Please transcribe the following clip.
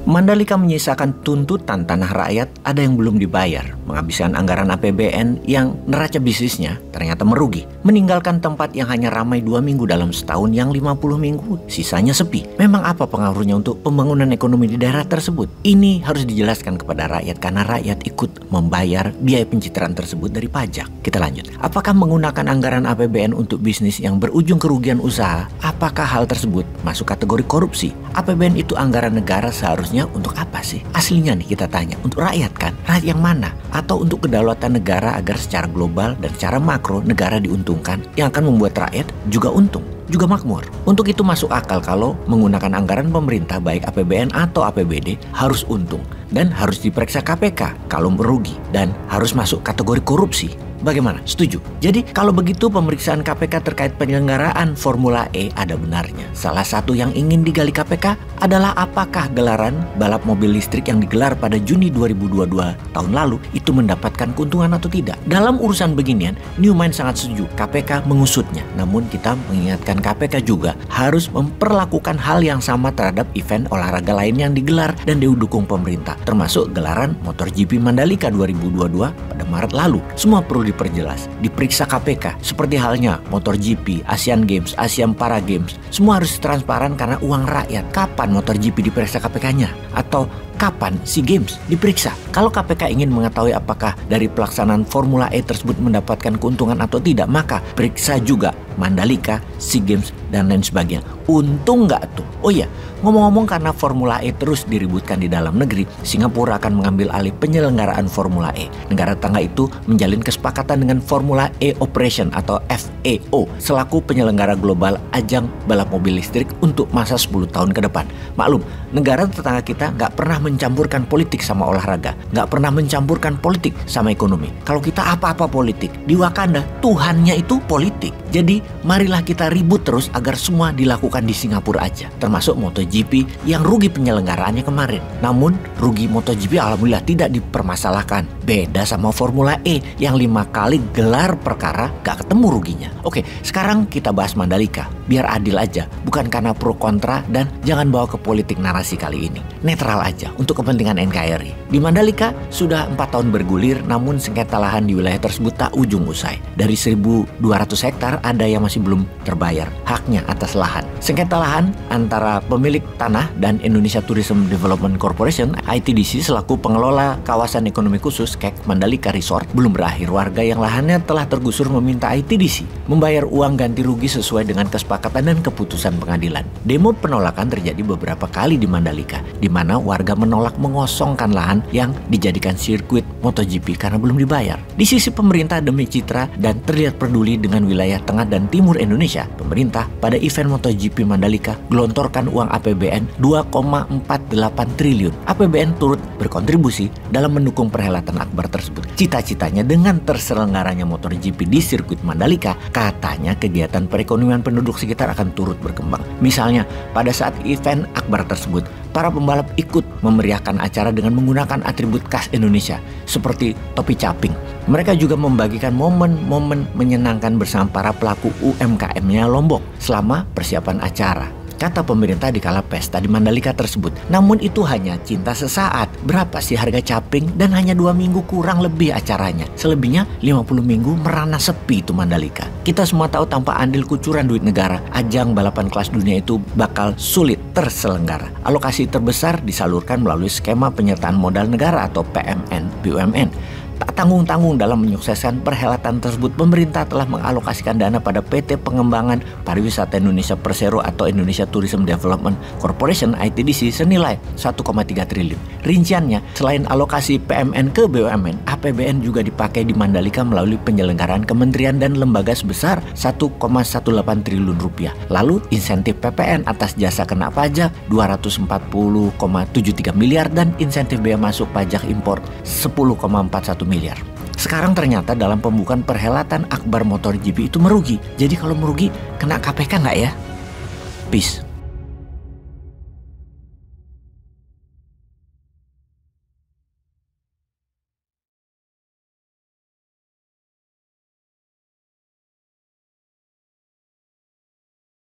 Mandalika menyisakan tuntutan tanah rakyat ada yang belum dibayar, menghabiskan anggaran APBN yang neraca bisnisnya ternyata merugi, meninggalkan tempat yang hanya ramai 2 minggu dalam setahun yang 50 minggu sisanya sepi. Memang apa pengaruhnya untuk pembangunan ekonomi di daerah tersebut? Ini harus dijelaskan kepada rakyat karena rakyat ikut membayar biaya pencitraan tersebut dari pajak. Kita lanjut. Apakah menggunakan anggaran APBN untuk bisnis yang berujung kerugian usaha? Apakah hal tersebut masuk kategori korupsi? APBN itu anggaran negara, seharusnya untuk apa sih? Aslinya nih kita tanya, untuk rakyat kan? Rakyat yang mana? Atau untuk kedaulatan negara agar secara global dan secara makro negara diuntungkan, yang akan membuat rakyat juga untung, juga makmur. Untuk itu masuk akal kalau menggunakan anggaran pemerintah baik APBN atau APBD harus untung dan harus diperiksa KPK kalau merugi dan harus masuk kategori korupsi. Bagaimana? Setuju? Jadi kalau begitu pemeriksaan KPK terkait penyelenggaraan Formula E ada benarnya. Salah satu yang ingin digali KPK adalah apakah gelaran balap mobil listrik yang digelar pada Juni 2022 tahun lalu itu mendapatkan keuntungan atau tidak. Dalam urusan beginian, Newmind sangat setuju KPK mengusutnya. Namun kita mengingatkan KPK juga harus memperlakukan hal yang sama terhadap event olahraga lain yang digelar dan didukung pemerintah, termasuk gelaran MotoGP Mandalika 2022 pada Maret lalu. Semua perlu diperjelas, diperiksa KPK, seperti halnya MotoGP, Asian Games, Asian Para Games. Semua harus transparan karena uang rakyat. Kapan MotoGP diperiksa KPK-nya? Atau kapan SEA Games diperiksa? Kalau KPK ingin mengetahui apakah dari pelaksanaan Formula E tersebut mendapatkan keuntungan atau tidak, maka periksa juga Mandalika, SEA Games, dan lain sebagainya. Untung nggak tuh? Oh iya, ngomong-ngomong, karena Formula E terus diributkan di dalam negeri, Singapura akan mengambil alih penyelenggaraan Formula E. Negara tetangga itu menjalin kesepakatan dengan Formula E Operation atau FAO selaku penyelenggara global ajang balap mobil listrik untuk masa 10 tahun ke depan. Maklum, negara tetangga kita nggak pernah mencampurkan politik sama olahraga, nggak pernah mencampurkan politik sama ekonomi. Kalau kita apa-apa politik, di Wakanda Tuhannya itu politik. Jadi marilah kita ribut terus agar semua dilakukan di Singapura aja, termasuk MotoGP yang rugi penyelenggaraannya kemarin. Namun rugi MotoGP alhamdulillah tidak dipermasalahkan. Beda sama Formula E yang 5 kali gelar perkara gak ketemu ruginya. Oke, sekarang kita bahas Mandalika. Biar adil aja, bukan karena pro kontra, dan jangan bawa ke politik narasi kali ini. Netral aja untuk kepentingan NKRI. Di Mandalika sudah 4 tahun bergulir, namun sengketa lahan di wilayah tersebut tak ujung usai. Dari 1.200 hektar ada yang masih belum terbayar haknya atas lahan. Sengketa lahan antara pemilik tanah dan Indonesia Tourism Development Corporation (ITDC) selaku pengelola kawasan ekonomi khusus KEK Mandalika Resort belum berakhir. Warga yang lahannya telah tergusur meminta ITDC membayar uang ganti rugi sesuai dengan kesepakatan dan keputusan pengadilan. Demo penolakan terjadi beberapa kali di Mandalika, di mana warga menolak mengosongkan lahan yang dijadikan sirkuit MotoGP karena belum dibayar. Di sisi pemerintah demi citra dan terlihat peduli dengan wilayah tengah dan timur Indonesia, pemerintah pada event MotoGP Mandalika gelontorkan uang APBN 2,48 triliun. APBN turut berkontribusi dalam mendukung perhelatan akbar tersebut. Cita-citanya dengan terselenggaranya MotoGP di sirkuit Mandalika, katanya kegiatan perekonomian penduduk sekitar akan turut berkembang. Misalnya, pada saat event akbar tersebut, para pembalap ikut memeriahkan acara dengan menggunakan atribut khas Indonesia seperti topi caping. Mereka juga membagikan momen-momen menyenangkan bersama para pelaku UMKM-nya Lombok selama persiapan acara, kata pemerintah di kala pesta di Mandalika tersebut. Namun itu hanya cinta sesaat. Berapa sih harga caping? Dan hanya 2 minggu kurang lebih acaranya. Selebihnya 50 minggu merana sepi itu Mandalika. Kita semua tahu tanpa andil kucuran duit negara, ajang balapan kelas dunia itu bakal sulit terselenggara. Alokasi terbesar disalurkan melalui skema penyertaan modal negara atau PMN BUMN. Tak tanggung-tanggung dalam menyukseskan perhelatan tersebut, pemerintah telah mengalokasikan dana pada PT Pengembangan Pariwisata Indonesia Persero atau Indonesia Tourism Development Corporation (ITDC) senilai 1,3 triliun. Rinciannya, selain alokasi PMN ke BUMN, APBN juga dipakai di Mandalika melalui penyelenggaraan kementerian dan lembaga sebesar 1,18 triliun rupiah. Lalu insentif PPN atas jasa kena pajak 240,73 miliar dan insentif bea masuk pajak impor 10,41 miliar. Sekarang ternyata dalam pembukaan perhelatan akbar MotoGP itu merugi. Jadi kalau merugi, kena KPK nggak ya? Peace.